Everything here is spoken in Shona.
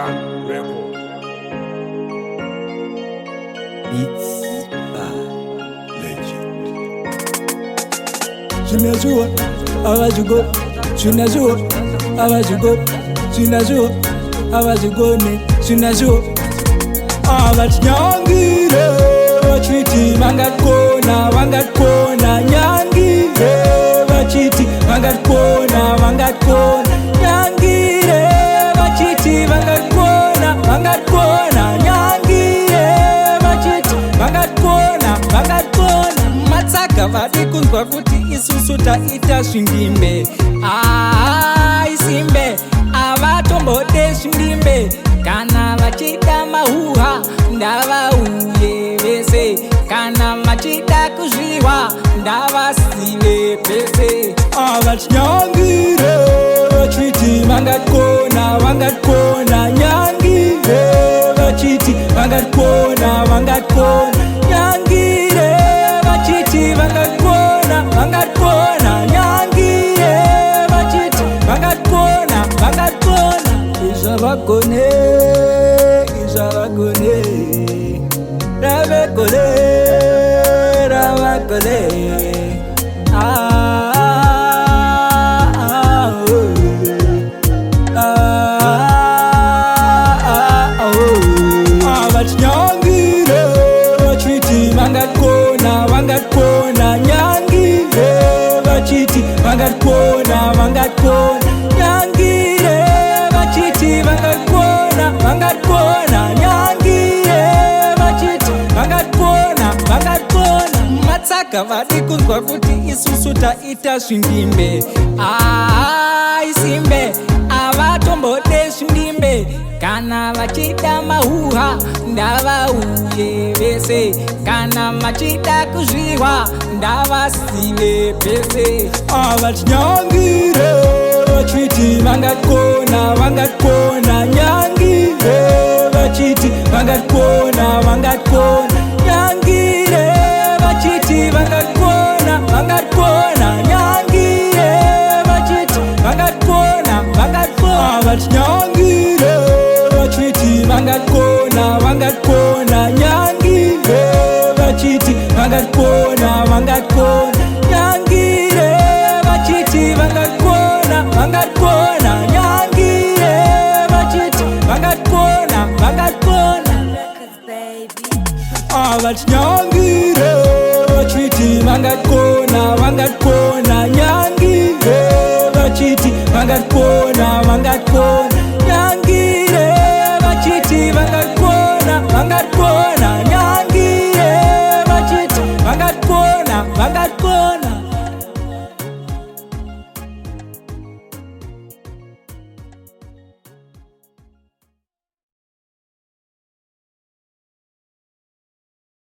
Milan Riddim. Beats by Legend. Tunajua hawajugoni, tunajua hawajugoni, tunajua hawajugoni, tunajua Havatinyangire vachiti vangatkona nyangire vachiti vangatkona nyangire vachiti vangatkona nyangire vachiti vangatkona matsaka vadi kunzwa kuti isusu taita zvindimbe isimbe avatombode zvindimbe kana vachida mahuha ndavauye vese kana vachida kuzviwa ndavasive pese Havatinyangire vachiti vangatkona nyangire vachiti vangatkona nyangire vachiti vangatkona nyangire vachiti vangatkona izavagone ravagone Havatinyangire vachiti vangatkona nyangire vachiti vangatkona nyangire vachiti vangatkona nyangire vachiti vangatkona matsaka vadi kunzwa kuti isusu taita zvindimbe isimbe avatombode zvindimbe kana vachida mahuha ndavauye vese kana vachida kuzviwa ndavasive pese Havatinyangire vachiti vangatkona nyangire vachiti vangatkona nyangire vachiti vangatkona nyangire vachiti vangatkona Havatinyangire vachiti vangatkona nyangire vachiti vangatkona nyangire vachiti vangatkona nyangire vachiti vangatkona Havatinyangire vachiti vangatkona nyangire vachiti vangatkona